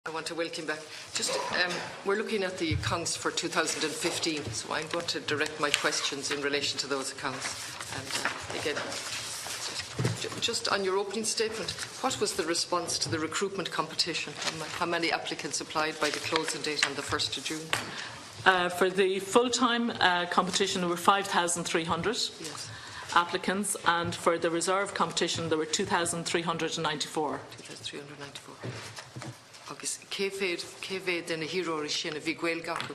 I want to welcome back. Just, we're looking at the accounts for 2015, so I'm going to direct my questions in relation to those accounts. And again, just on your opening statement, what was the response to the recruitment competition? How many applicants applied by the closing date on the 1st of June? For the full-time competition, there were 5,300 applicants, and for the reserve competition, there were 2,394. 2,394. Agus céféad den hero sin a bhí gweil gacu.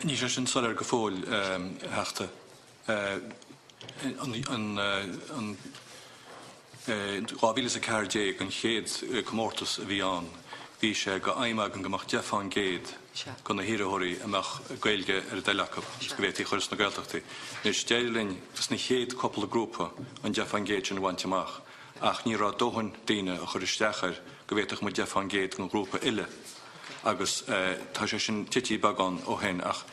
Ní sé sin solar go fóil heachta an rábhílas a cardé an chéad commórtas a bhí an bhí sé go aimime an gomach defán géad go na hírathirí amach gailge ar deileachab go bhfuil churas na gailteachtaí. Nus déirlinn gus na chéad coppla grúpa an defán géad sin bhaint amach ach ní rá dóhann daoine a chur isteachar go bhfuil mu defán géad go grúpa ile agus tá sé sin tití bagán ó hen ach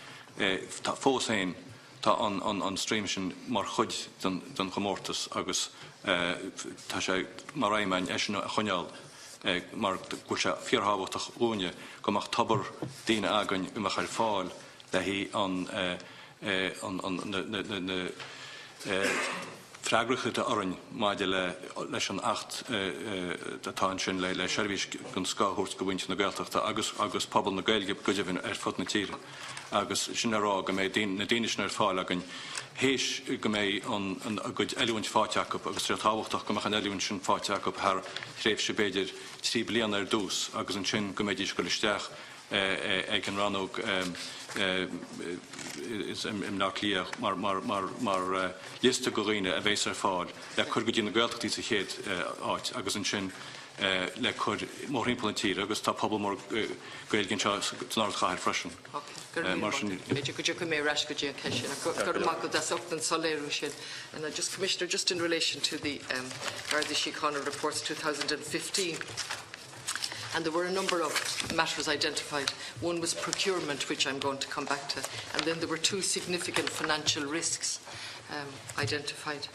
tá fós hain tá an stream sin mar chud den chomórtas agus tá sé mar raimmein eisina a chuneal mar go sé fiorhabhachtach úne gomach tabar daoine agan imach ar fáil le hí an freagracha de orann maide leis an 8 tá sin le seirbhís gon scáthúirt go bhaint na Gaeltachta agus pobl na Gaeilge go dibhinn ar fud na tíre agus sin ará go méid na daoine sin ar fáil agan héis go méid an a gcuid eilúint fáteachab agus tríocht tábhachtach go mbeadh an eilúint sin fáteachab thar tréimh sé beidir 3 bliain ar dús agus an sin go méid is go listeach ag an ranóg im nachlíach mar liste go riine a bhééis ar fáil le chur go dtí na Gaeltachtaí sa chéad áit agus an sin le chur mór implantír agus tá pobl mór gailginn seo nar chair freisin. Méidir go dtí go mé reis go dtí ceisisin a gur amach go das an soléirú sin. And just Commissioner, just in relation to the Garda Commissioner reports 2015. And there were a number of matters identified. One was procurement, which I'm going to come back to, and then there were 2 significant financial risks identified.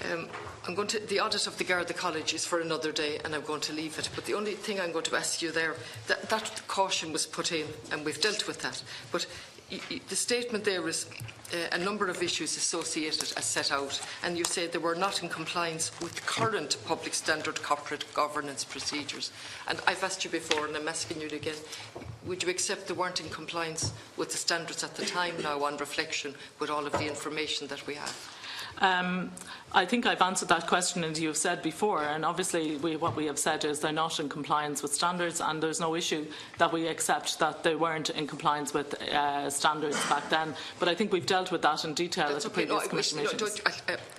The audit of the Garda College is for another day, and I'm going to leave it. But the only thing I'm going to ask you there, that caution was put in, and we've dealt with that. But the statement there is a number of issues associated as set out, and you say they were not in compliance with current public standard corporate governance procedures. And I've asked you before, and I'm asking you again, would you accept they weren't in compliance with the standards at the time now on reflection with all of the information that we have? I think I've answered that question, as you've said before, and obviously what we have said is they're not in compliance with standards, and there's no issue that we accept that they weren't in compliance with standards back then. But I think we've dealt with that in detail at the previous Commission meetings.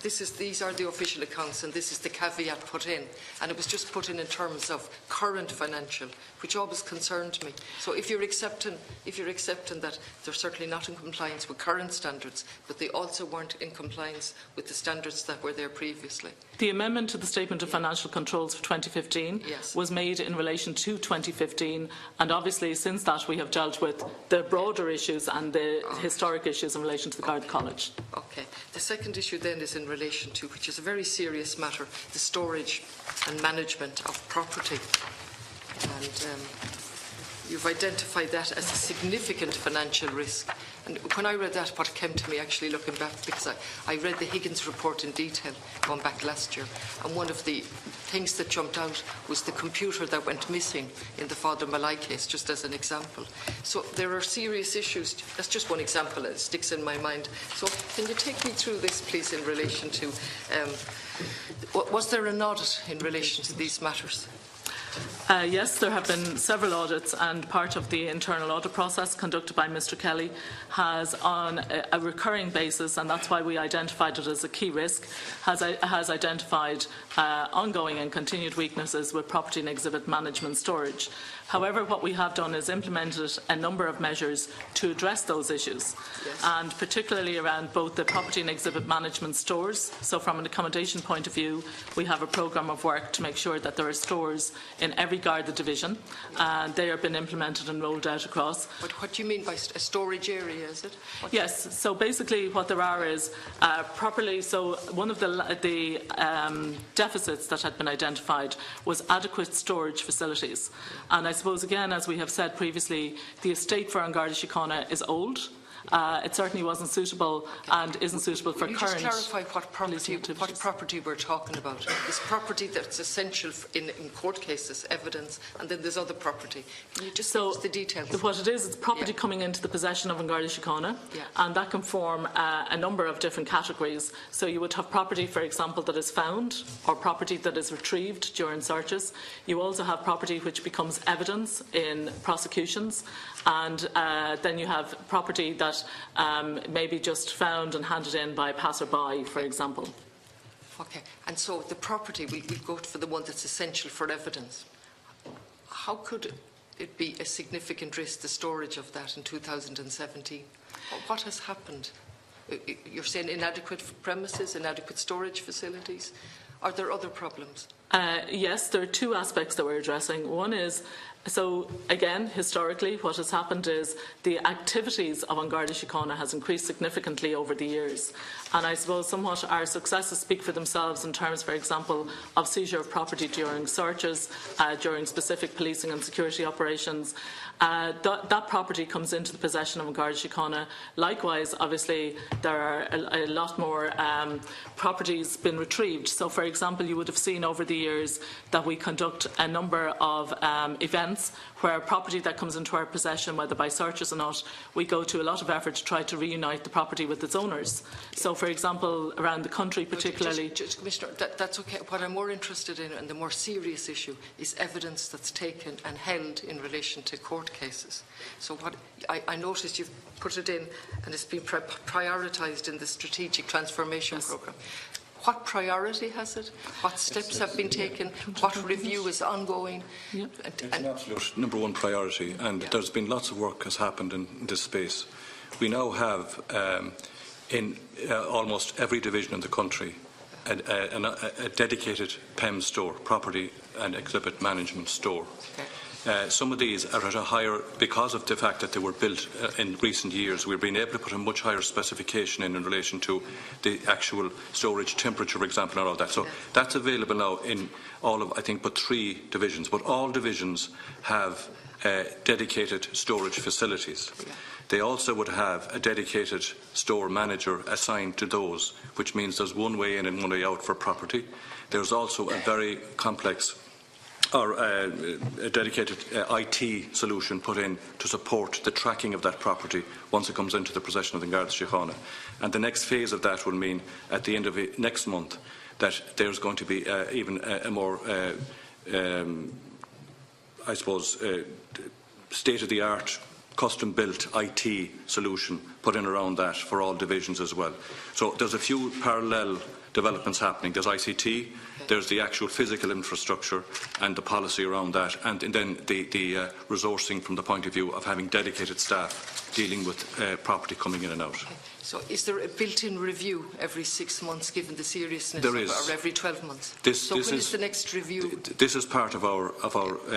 These are the official accounts, and this is the caveat put in, and it was just put in terms of current financial, which always concerned me. So if you're accepting that they're certainly not in compliance with current standards, but they also weren't in compliance with the standards that were there previously. The amendment to the Statement of Financial Controls for 2015 was made in relation to 2015, and obviously since that we have dealt with the broader issues and the historic issues in relation to the Garda College. Okay. The second issue then is in relation to, which is a very serious matter, the storage and management of property. And you've identified that as a significant financial risk. And when I read that, what came to me actually looking back, because I read the Higgins report in detail going back last year, and one of the things that jumped out was the computer that went missing in the Father Malai case, just as an example. So there are serious issues. That's just one example that sticks in my mind. So can you take me through this, please, in relation to, was there an audit in relation to these matters? Yes, there have been several audits, and part of the internal audit process conducted by Mr Kelly has, on a recurring basis, and that's why we identified it as a key risk, has identified ongoing and continued weaknesses with property and exhibit management storage. However, what we have done is implemented a number of measures to address those issues, and particularly around both the property and exhibit management stores. So from an accommodation point of view, we have a programme of work to make sure that there are stores in every Garda division. They are being implemented and rolled out across. But what do you mean by a storage area, is it? Yes, so basically what there are is properly, so one of the deficits that had been identified was adequate storage facilities. And I suppose, again, as we have said previously, the estate for Garda Síochána is old. It certainly wasn't suitable and isn't suitable for current. Can you just clarify what property we're talking about? There's property that's essential in court cases, evidence, and then there's other property. Can you just give us the details? What it is, it's property coming into the possession of Garda Síochána, and that can form a number of different categories. So you would have property, for example, that is found, or property that is retrieved during searches. You also have property which becomes evidence in prosecutions, and then you have property that may be just found and handed in by a passerby, for example. Okay, and so the property, we'll go for the one that's essential for evidence. How could it be a significant risk, the storage of that in 2017? What has happened? You're saying inadequate premises, inadequate storage facilities? Are there other problems? Yes, there are two aspects that we're addressing. One is, so again, historically, what has happened is the activities of Garda Síochána has increased significantly over the years. And I suppose somewhat our successes speak for themselves in terms, for example, of seizure of property during searches, during specific policing and security operations. That property comes into the possession of Garda Síochána. Likewise, obviously, there are a lot more properties been retrieved. So, for example, you would have seen over the years that we conduct a number of events where property that comes into our possession, whether by searches or not, we go to a lot of effort to try to reunite the property with its owners. So, for example, around the country particularly... Commissioner, that's okay. What I'm more interested in, and the more serious issue, is evidence that's taken and held in relation to court cases. So what I noticed you've put it in, and it's been prioritised in the Strategic Transformation Programme. What priority has it? What steps have been taken? What review is ongoing? It's an absolute number one priority, and there's been lots of work has happened in this space. We now have in almost every division in the country a dedicated PEM store, property and exhibit management store. Some of these are at a higher, because of the fact that they were built in recent years, we've been able to put a much higher specification in relation to the actual storage temperature, for example, and all that. So that's available now in all of, I think, but 3 divisions. But all divisions have dedicated storage facilities. They also would have a dedicated store manager assigned to those, which means there's one way in and one way out for property. There's also a very complex or a dedicated IT solution put in to support the tracking of that property once it comes into the possession of the Garda Síochána. And the next phase of that will mean at the end of next month that there's going to be even a more, I suppose, state-of-the-art custom-built IT solution put in around that for all divisions as well. So there's a few parallel developments happening. There's ICT, there's the actual physical infrastructure and the policy around that, and then the resourcing from the point of view of having dedicated staff dealing with property coming in and out. Okay. So is there a built-in review every 6 months, given the seriousness there of is. Or every 12 months? When is the next review? This is part of our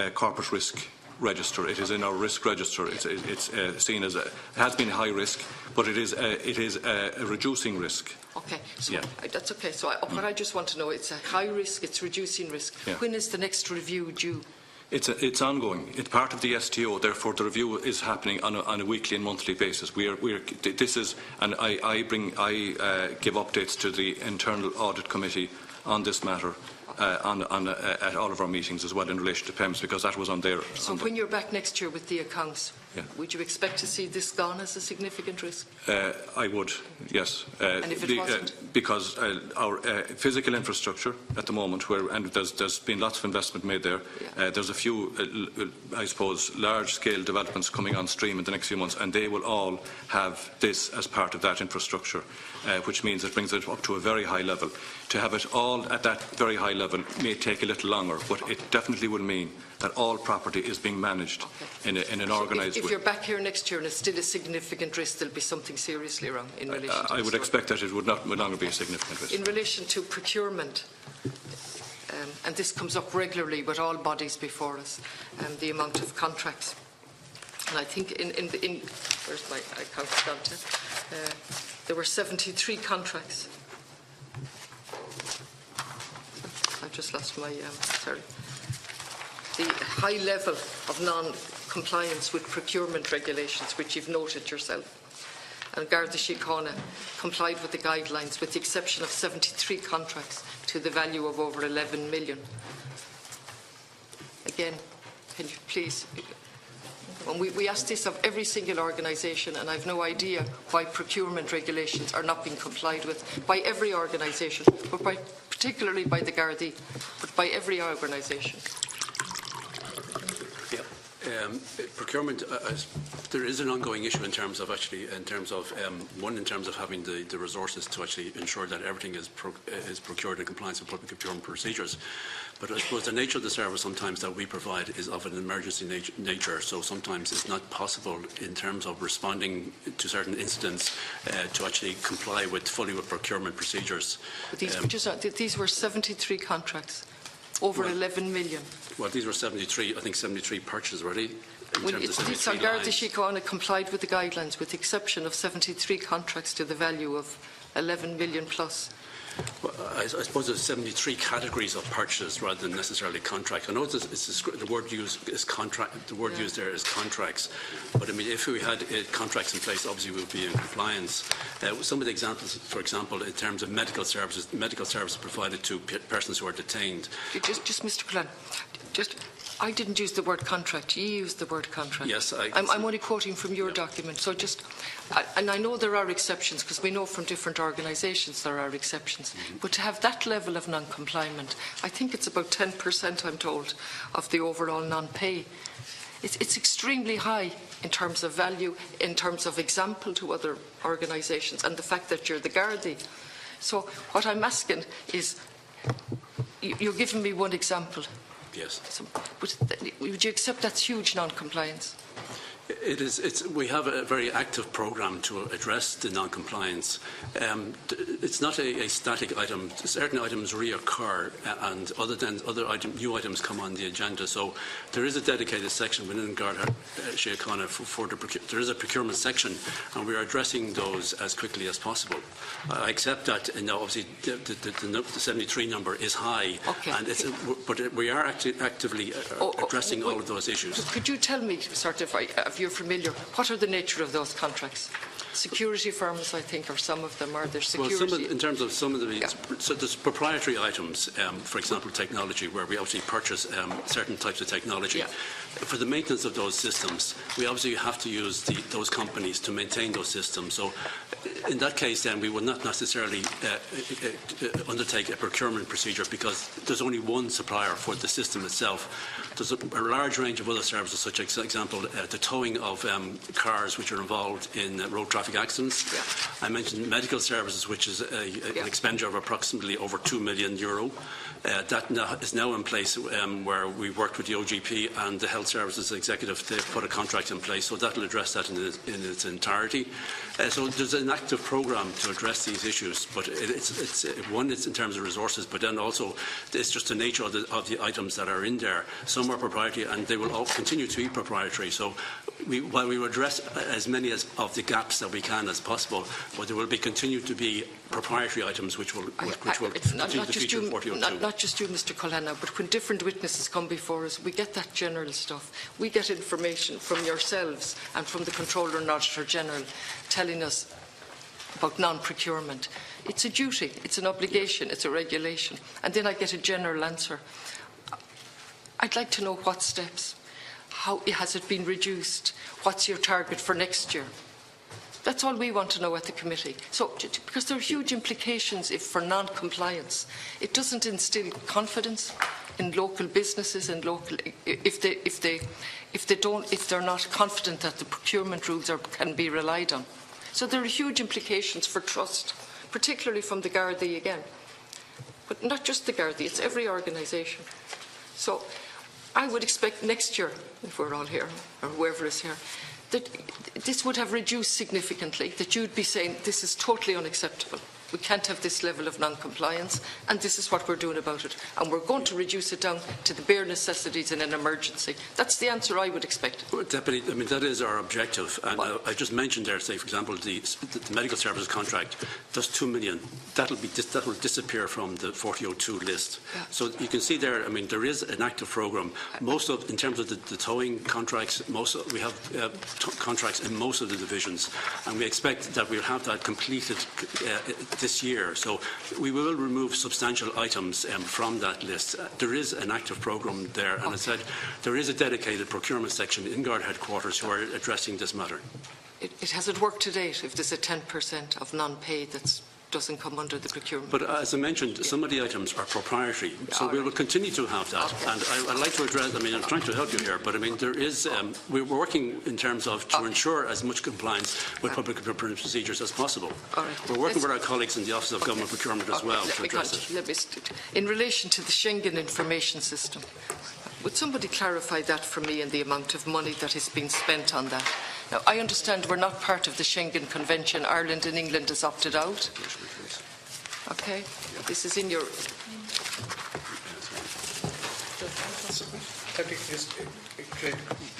corporate risk register. It is in our risk register. It's seen as it has been high risk, but it is a reducing risk. Okay, so that's okay. So what I just want to know, it's a high risk, it's reducing risk. Yeah. When is the next review due? It's ongoing. It's part of the STO. Therefore, the review is happening on a weekly and monthly basis. This is, and I give updates to the internal audit committee on this matter. At all of our meetings as well in relation to PEMS, because that was on there. So when you're back next year with the accounts, would you expect to see this gone as a significant risk? I would, yes. And if it wasn't? Because our physical infrastructure at the moment, and there's been lots of investment made there, there's a few, I suppose, large-scale developments coming on stream in the next few months, and they will all have this as part of that infrastructure, which means it brings it up to a very high level. To have it all at that very high level may take a little longer, but it definitely will mean that all property is being managed in an organised way. If you're back here next year and it's still a significant risk, there'll be something seriously wrong in relation to I would expect that it would no longer be a significant risk. In relation to procurement, and this comes up regularly with all bodies before us, the amount of contracts. And I think where's my, I counted down to, there were 73 contracts. I've just lost my, sorry. The high level of non-compliance with procurement regulations, which you've noted yourself. And Garda Síochána complied with the guidelines with the exception of 73 contracts to the value of over 11 million. Again, can you please... And we ask this of every single organisation, and I've no idea why procurement regulations are not being complied with by every organisation, but particularly by the Gardaí, but by every organisation. Procurement, there is an ongoing issue in terms of in terms of having the resources to actually ensure that everything is procured in compliance with public procurement procedures. But I suppose the nature of the service sometimes that we provide is of an emergency nature, so sometimes it's not possible in terms of responding to certain incidents to actually comply fully with procurement procedures. But these were 73 contracts. Over 11 million. Well, these were 73, I think 73 purchases already. Garda Síochána complied with the guidelines with the exception of 73 contracts to the value of 11 million plus. Well, I suppose there's 73 categories of purchases rather than necessarily contract. I know the word used is contract. The word used there is contracts. But I mean, if we had contracts in place, obviously we would be in compliance. Some of the examples, for example, in terms of medical services provided to persons who are detained. Just Mr. Cullen, I didn't use the word contract. You used the word contract. Yes, I'm only quoting from your document. So and I know there are exceptions because we know from different organisations there are exceptions. But to have that level of non-compliance, I think it's about 10%, I'm told, of the overall non-pay. It's extremely high in terms of value, in terms of example to other organisations, and the fact that you're the Gardaí. So what I'm asking is, you're giving me one example. Yes. But would you accept that's huge non-compliance? It is. We have a very active programme to address the non-compliance. It's not a static item. Certain items reoccur, and new items come on the agenda. So there is a dedicated section within Garda Síochána for there is a procurement section, and we are addressing those as quickly as possible. I accept that. Obviously, the 73 number is high, but we are actively addressing all of those issues. Could you tell me, sort of, if you're familiar, what are the nature of those contracts? Security firms, I think, or some of them, are there security? Well, in terms of some of the... So there's proprietary items, for example, technology, where we obviously purchase certain types of technology. For the maintenance of those systems, we obviously have to use those companies to maintain those systems. So in that case, then, we would not necessarily undertake a procurement procedure because there's only one supplier for the system itself. There's a large range of other services, such as, for example, the towing of cars which are involved in road traffic accidents. I mentioned medical services, which is an expenditure of approximately over €2 million. That is now in place where we worked with the OGP and the Health Services Executive to put a contract in place, so that will address that in its entirety. So there's an active programme to address these issues, but it's in terms of resources, but then also it's just the nature of the items that are in there. Some are proprietary and they will all continue to be proprietary. So while we will address as many of the gaps that we can as possible, but there will continue to be proprietary items which will continue to feature in 4002. Not just you, Mr. Cullen, but when different witnesses come before us, we get that general stuff. We get information from yourselves and from the Controller and Auditor General telling us about non-procurement. It's a duty, it's an obligation, it's a regulation. And then I get a general answer. I'd like to know what steps. How has it been reduced? What's your target for next year? That's all we want to know at the committee. So, because there are huge implications for non-compliance. It doesn't instill confidence in local businesses and if they're not confident that the procurement rules can be relied on. So there are huge implications for trust, particularly from the Gardaí again. But not just the Gardaí, it's every organisation. So I would expect next year, if we're all here, or whoever is here, that this would have reduced significantly, that you'd be saying this is totally unacceptable. We can't have this level of non-compliance, and this is what we're doing about it. And we're going to reduce it down to the bare necessities in an emergency. That's the answer I would expect. Well, Deputy, I mean, that is our objective. And I just mentioned there, say, for example, the medical services contract, that's 2 million. That will disappear from the 4002 list. Yeah. So you can see there, I mean, there is an active programme. Most of, in terms of the towing contracts, we have contracts in most of the divisions, and we expect that we'll have that completed this year. So we will remove substantial items from that list. There is an active programme there, and as I said, there is a dedicated procurement section in Guard headquarters who are addressing this matter. It hasn't worked to date if there's a 10% of non-pay that doesn't come under the procurement. But as I mentioned, some of the items are proprietary, so we will continue to have that. Okay. And I'd like to address, I mean, I'm trying to help you here, but I mean, there is, we're working in terms of to ensure as much compliance with public procurement procedures as possible. We're working with our colleagues in the Office of Government Procurement as well to address it. In relation to the Schengen information system, would somebody clarify that for me and the amount of money that is being spent on that? Now, I understand we're not part of the Schengen Convention. Ireland and England has opted out. Okay, this is in your...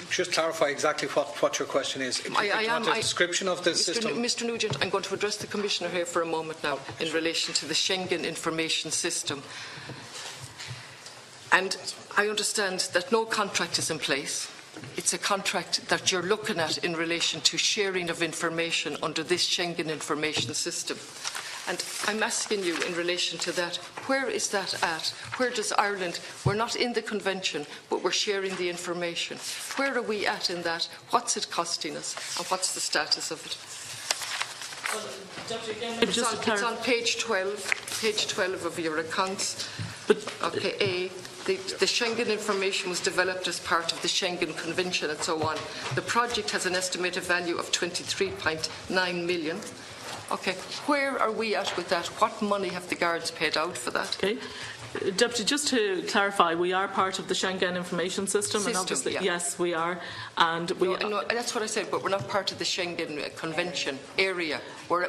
Just clarify exactly what your question is. I am a description of the system. Mr. Nugent, I'm going to address the Commissioner here for a moment now in relation to the Schengen information system. And I understand that no contract is in place. It's a contract that you're looking at in relation to sharing of information under this Schengen information system. And I'm asking you in relation to that, where is that at? Where does Ireland, we're not in the convention, but we're sharing the information. Where are we at in that? What's it costing us? And what's the status of it? It's on page 12 of your accounts. Okay, the Schengen information was developed as part of the Schengen Convention and so on. The project has an estimated value of 23.9 million. Okay, where are we at with that? What money have the Guards paid out for that? Okay. Deputy, just to clarify, we are part of the Schengen information system and obviously, yeah. Yes, we are. And no, that's what I said, but we're not part of the Schengen Convention area.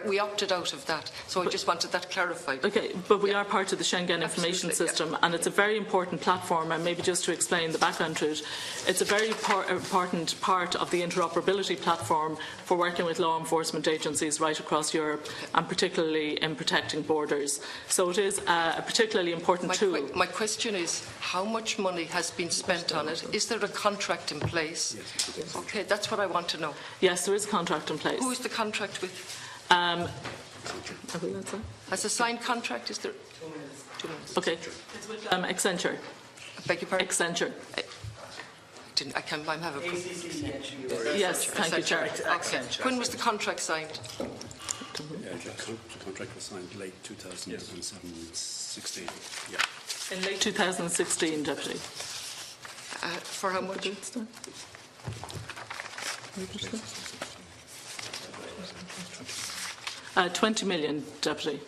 We opted out of that, so I just wanted that clarified. Okay, but we are part of the Schengen information system, and it's a very important platform, and maybe just to explain the background to it, it's a very important part of the interoperability platform for working with law enforcement agencies right across Europe, and particularly in protecting borders. So it is a particularly important tool. My question is, how much money has been spent on it? Is there a contract in place? Okay, that's what I want to know. Yes, there is a contract in place. Who is the contract with? Has a signed contract? Is there? 2 minutes. Okay. It's with Accenture. Beg your pardon? Accenture. I'm having Yes, thank you, Chair. Okay. When was the contract signed? The contract was signed late 2016. Yeah. In late 2016, Deputy. For how much? 20 million, Deputy.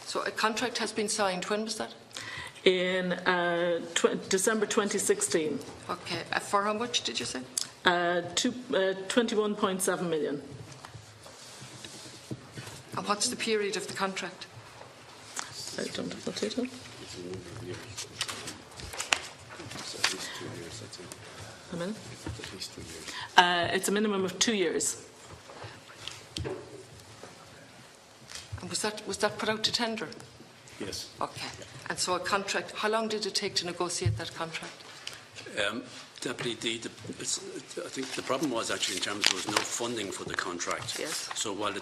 So a contract has been signed. When was that? In December 2016. Okay. For how much did you say? 21.7 million. And what's the period of the contract? I don't have that data. A minute. It's a minimum of 2 years. And was that put out to tender? Yes. Okay. And so a contract, how long did it take to negotiate that contract? Deputy, I think the problem was actually in terms there was no funding for the contract. Yes. So while the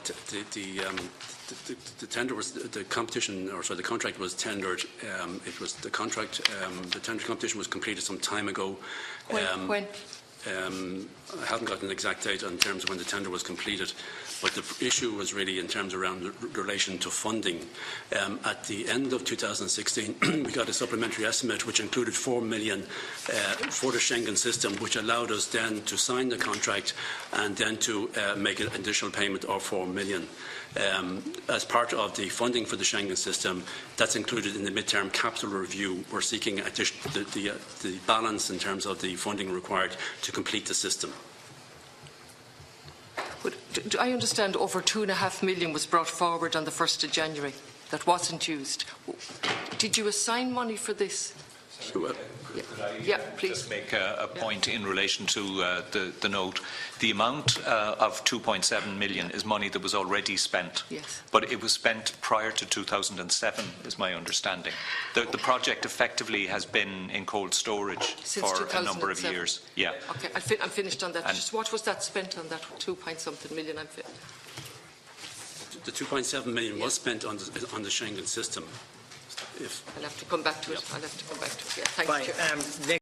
tender was the competition, or sorry, the contract was tendered, it was the contract. The tender competition was completed some time ago. When? I haven't got an exact date in terms of when the tender was completed, but the issue was really in terms around relation to funding. At the end of 2016, we got a supplementary estimate which included 4 million for the Schengen system, which allowed us then to sign the contract and then to make an additional payment of 4 million. As part of the funding for the Schengen system, that's included in the mid-term capital review. We're seeking the balance in terms of the funding required to complete the system. I understand over £2.5 million was brought forward on the 1st of January that wasn't used. Did you assign money for this? Yeah, please. Just make a point in relation to the note. The amount of 2.7 million is money that was already spent. Yes. But it was spent prior to 2007, is my understanding. The project effectively has been in cold storage Since for a number of years. Yeah. Okay, I'm finished on that. Just what was that spent on, that 2-point-something million? The 2.7 million was spent on the Schengen system. I'll have to come back to it. Yeah, thank you. Nick.